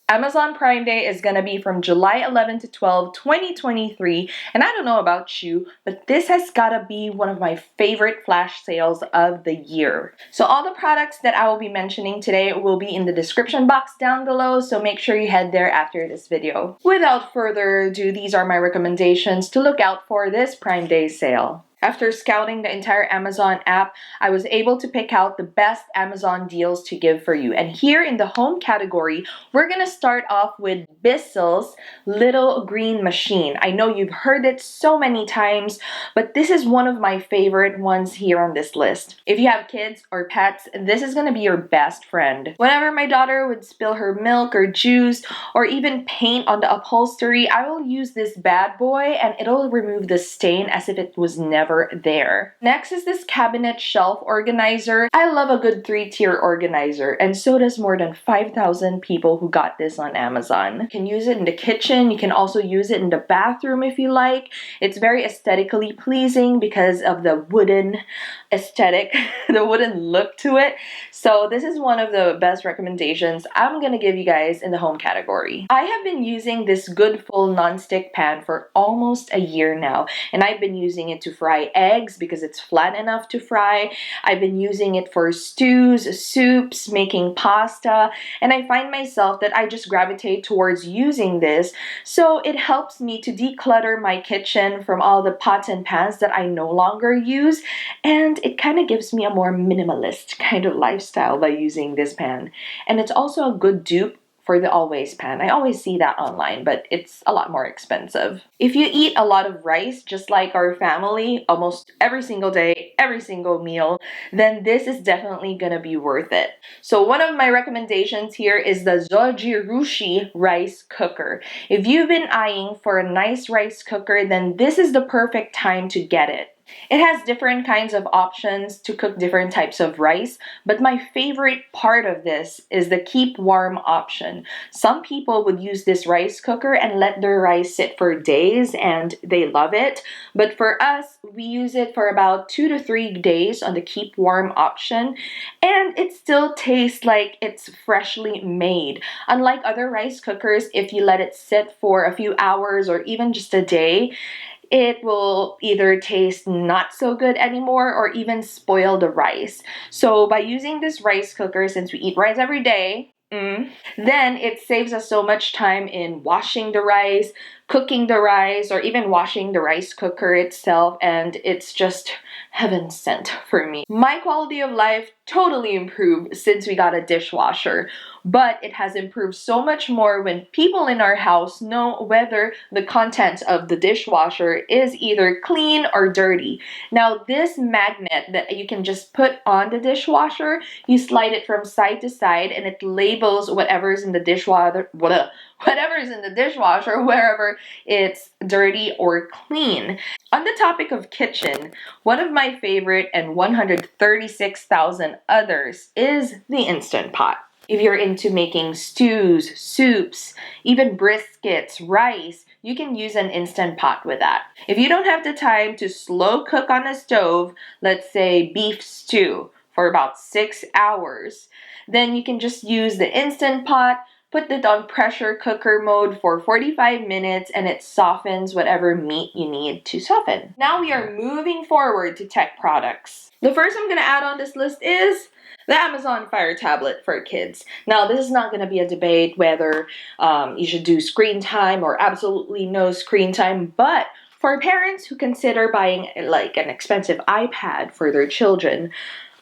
Amazon Prime Day is gonna be from July 11 to 12, 2023, and I don't know about you, but this has gotta be one of my favorite flash sales of the year. So all the products that I will be mentioning today will be in the description box down below, so make sure you head there after this video. Without further ado, these are my recommendations to look out for this Prime Day sale. After scouting the entire Amazon app, I was able to pick out the best Amazon deals to give for you. And here in the home category, we're gonna start off with BISSELL's little green machine. I know you've heard it so many times, but this is one of my favorite ones here on this list. If you have kids or pets, this is gonna be your best friend. Whenever my daughter would spill her milk or juice or even paint on the upholstery, I will use this bad boy and it'll remove the stain as if it was never there. Next is this cabinet shelf organizer. I love a good 3-tier organizer, and so does more than 5,000 people who got this on Amazon. You can use it in the kitchen. You can also use it in the bathroom if you like. It's very aesthetically pleasing because of the wooden aesthetic, the wooden look to it. So this is one of the best recommendations I'm gonna give you guys in the home category. I have been using this Goodful Non Stick Pan for almost a year now, and I've been using it to fry eggs because it's flat enough to fry. I've been using it for stews, soups, making pasta, and I find myself that I just gravitate towards using this, so it helps me to declutter my kitchen from all the pots and pans that I no longer use, and it kind of gives me a more minimalist kind of lifestyle by using this pan. And it's also a good dupe for the Always pan. I always see that online, but it's a lot more expensive. If you eat a lot of rice, just like our family, almost every single day, every single meal, then this is definitely gonna be worth it. So one of my recommendations here is the Zojirushi Rice Cooker. If you've been eyeing for a nice rice cooker, then this is the perfect time to get it. It has different kinds of options to cook different types of rice, but my favorite part of this is the keep warm option. Some people would use this rice cooker and let their rice sit for days and they love it, but for us, we use it for about 2 to 3 days on the keep warm option, and it still tastes like it's freshly made. Unlike other rice cookers, if you let it sit for a few hours or even just a day, it will either taste not so good anymore or even spoil the rice. So by using this rice cooker, since we eat rice every day, then it saves us so much time in washing the rice, cooking the rice, or even washing the rice cooker itself, and it's just heaven sent for me. My quality of life totally improved since we got a dishwasher, but it has improved so much more when people in our house know whether the contents of the dishwasher is either clean or dirty. Now this magnet that you can just put on the dishwasher, you slide it from side to side and it labels whatever's in the dishwasher, wherever it's dirty or clean. On the topic of kitchen, one of my favorite and 136,000 others is the Instant Pot. If you're into making stews, soups, even briskets, rice, you can use an Instant Pot with that. If you don't have the time to slow cook on a stove, let's say beef stew, for about 6 hours, then you can just use the Instant Pot, put it on pressure cooker mode for 45 minutes, and it softens whatever meat you need to soften. Now we are moving forward to tech products. The first I'm going to add on this list is the Amazon Fire Tablet for kids. Now, this is not going to be a debate whether you should do screen time or absolutely no screen time, but for parents who consider buying like an expensive iPad for their children,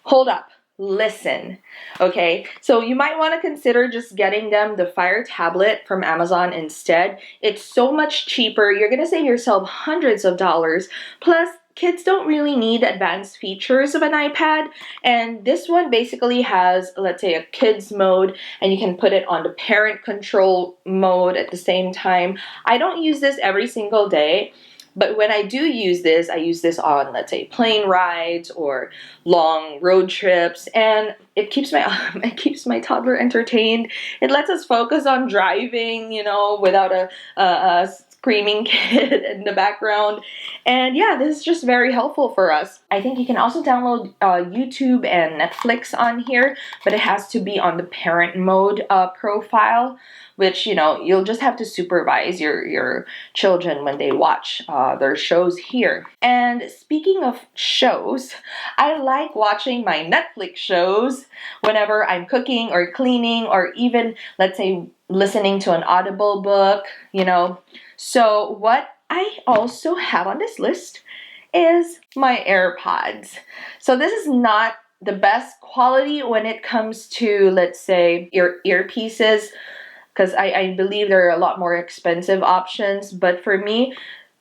hold up. Listen, okay? So you might want to consider just getting them the Fire Tablet from Amazon instead. It's so much cheaper. You're going to save yourself hundreds of dollars. Plus, kids don't really need advanced features of an iPad, and this one basically has, let's say, a kids mode, and you can put it on the parent control mode at the same time. I don't use this every single day, but when I do use this, I use this on, let's say, plane rides or long road trips, and it keeps my toddler entertained. It lets us focus on driving, you know, without a screaming kid in the background. And yeah, this is just very helpful for us. I think you can also download YouTube and Netflix on here, but it has to be on the parent mode profile. which, you know, you'll just have to supervise your children when they watch their shows here. And speaking of shows, I like watching my Netflix shows whenever I'm cooking or cleaning, or even, let's say, listening to an Audible book, you know. So what I also have on this list is my AirPods. So this is not the best quality when it comes to, let's say, earpieces, because I believe there are a lot more expensive options. But for me,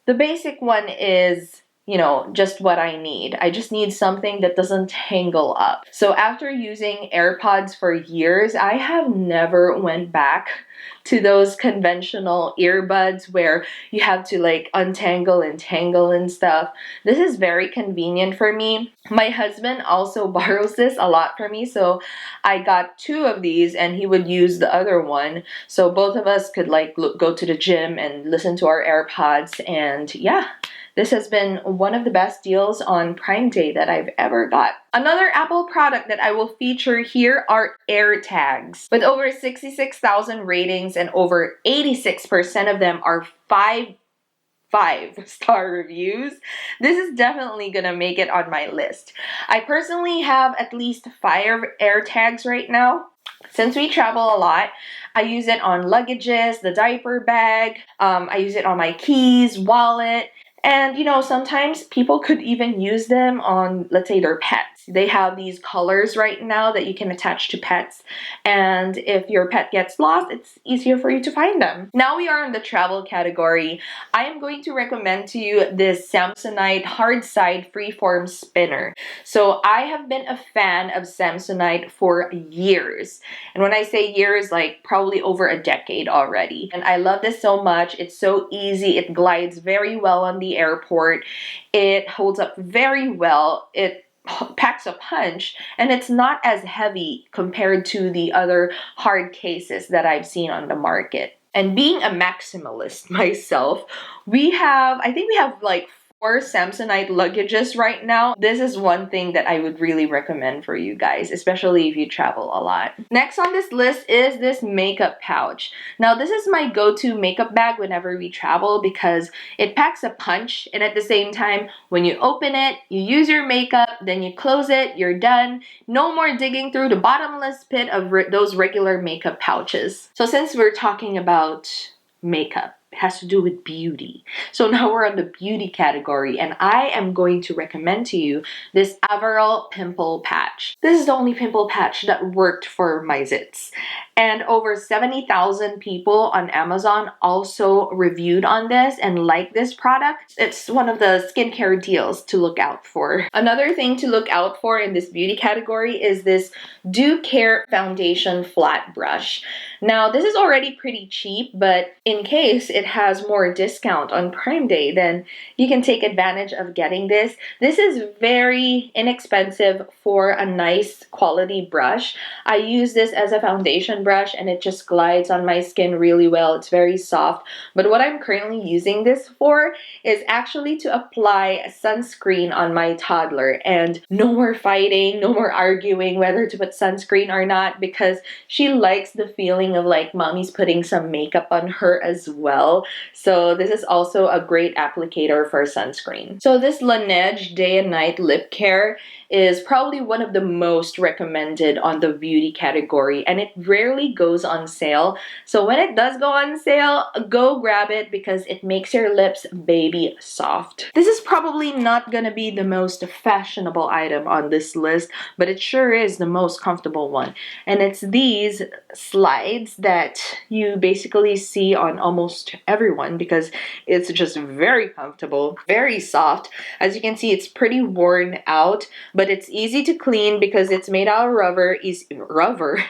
the basic one is, you know, just what I need. I just need something that doesn't tangle up. So after using AirPods for years, I have never went back to those conventional earbuds where you have to like untangle and tangle and stuff. This is very convenient for me. My husband also borrows this a lot from me, so I got 2 of these and he would use the other one. So both of us could like go to the gym and listen to our AirPods. And yeah, this has been one of the best deals on Prime Day that I've ever got. Another Apple product that I will feature here are Airtags. With over 66,000 ratings and over 86% of them are 5-star reviews, this is definitely gonna make it on my list. I personally have at least 5 Airtags right now. Since we travel a lot, I use it on luggages, the diaper bag, I use it on my keys, wallet, and you know, sometimes people could even use them on, let's say, their pets. They have these collars right now that you can attach to pets, and if your pet gets lost, it's easier for you to find them. Now we are in the travel category. I am going to recommend to you this Samsonite Hardside Freeform spinner. So I have been a fan of Samsonite for years. And when I say years, like probably over a decade already. And I love this so much. It's so easy. It glides very well on the airport. It holds up very well. It packs a punch, and it's not as heavy compared to the other hard cases that I've seen on the market. And being a maximalist myself, I think we have like 4 Samsonite Luggages right now. This is one thing that I would really recommend for you guys, especially if you travel a lot. Next on this list is this makeup pouch. Now this is my go-to makeup bag whenever we travel because it packs a punch, and at the same time, when you open it, you use your makeup, then you close it, you're done. No more digging through the bottomless pit of those regular makeup pouches. So since we're talking about makeup, it has to do with beauty. So now we're on the beauty category, and I am going to recommend to you this Avarelle pimple patch. This is the only pimple patch that worked for my zits. And over 70,000 people on Amazon also reviewed on this and like this product. It's one of the skincare deals to look out for. Another thing to look out for in this beauty category is this DUcare foundation flat brush. Now this is already pretty cheap, but in case it has more discount on Prime Day, then you can take advantage of getting this. This is very inexpensive for a nice quality brush. I use this as a foundation brush and it just glides on my skin really well. It's very soft. But what I'm currently using this for is actually to apply sunscreen on my toddler. And no more fighting, no more arguing whether to put sunscreen or not, because she likes the feeling of like mommy's putting some makeup on her as well. So this is also a great applicator for sunscreen. So this Laneige Day and Night Lip Care is probably one of the most recommended on the beauty category, and it rarely goes on sale. So when it does go on sale, go grab it because it makes your lips baby soft. This is probably not gonna be the most fashionable item on this list, but it sure is the most comfortable one. And it's these slides that you basically see on almost everyone because it's just very comfortable, very soft. As you can see, it's pretty worn out, but it's easy to clean because it's made out of rubber,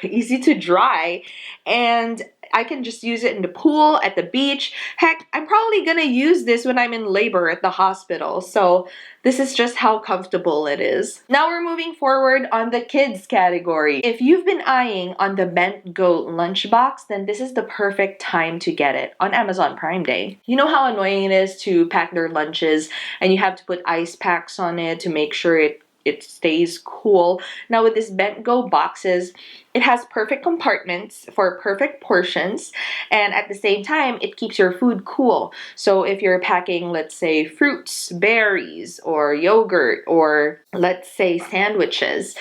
easy to dry, and I can just use it in the pool, at the beach. Heck, I'm probably gonna use this when I'm in labor at the hospital. So this is just how comfortable it is. Now we're moving forward on the kids category. If you've been eyeing on the Bentgo Lunch Box, then this is the perfect time to get it on Amazon Prime Day. You know how annoying it is to pack their lunches and you have to put ice packs on it to make sure it it stays cool. Now with this Bentgo boxes, it has perfect compartments for perfect portions, and at the same time it keeps your food cool. So if you're packing, let's say, fruits, berries, or yogurt, or let's say sandwiches,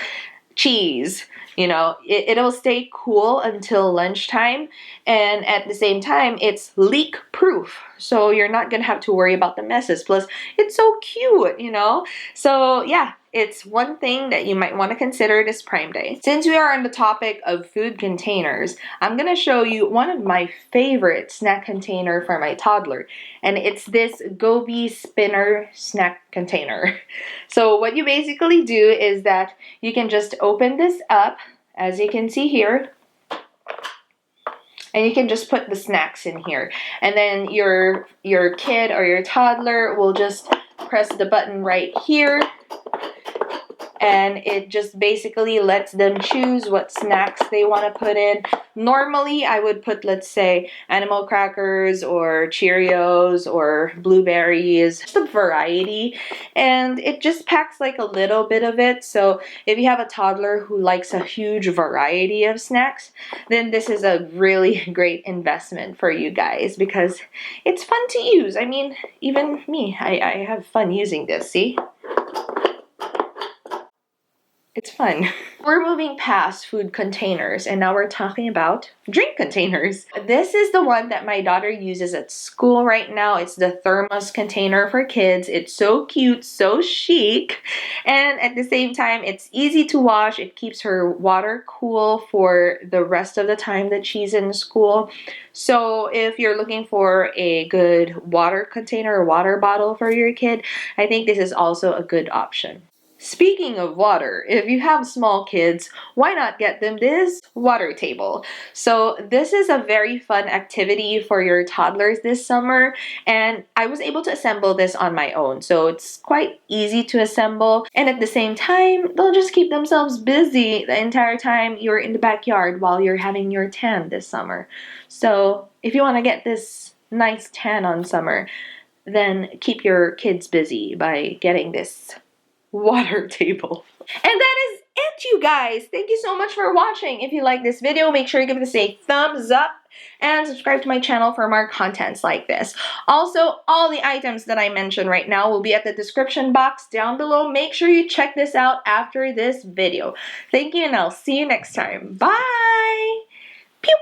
cheese, you know, it'll stay cool until lunchtime, and at the same time it's leak proof, so you're not gonna have to worry about the messes. Plus it's so cute, you know. So yeah, it's one thing that you might want to consider this Prime Day. Since we are on the topic of food containers, I'm gonna show you one of my favorite snack container for my toddler, and it's this Gobe spinner snack container. So what you basically do is that you can just open this up, as you can see here, and you can just put the snacks in here, and then your kid or your toddler will just press the button right here, and it just basically lets them choose what snacks they want to put in. Normally, I would put, let's say, animal crackers or Cheerios or blueberries, just a variety, and it just packs like a little bit of it. So if you have a toddler who likes a huge variety of snacks, then this is a really great investment for you guys because it's fun to use. I mean, even me, I have fun using this, see? It's fun. We're moving past food containers and now we're talking about drink containers. This is the one that my daughter uses at school right now. It's the Thermos container for kids. It's so cute, so chic, and at the same time it's easy to wash. It keeps her water cool for the rest of the time that she's in school. So if you're looking for a good water container or water bottle for your kid, I think this is also a good option. Speaking of water, if you have small kids, why not get them this water table? So this is a very fun activity for your toddlers this summer, and I was able to assemble this on my own. So it's quite easy to assemble, and at the same time, they'll just keep themselves busy the entire time you're in the backyard while you're having your tan this summer. So if you want to get this nice tan on summer, then keep your kids busy by getting this water table. And that is it, you guys. Thank you so much for watching. If you like this video, make sure you give this a thumbs up and subscribe to my channel for more contents like this. Also, all the items that I mentioned right now will be at the description box down below. Make sure you check this out after this video. Thank you, and I'll see you next time. Bye! Pew!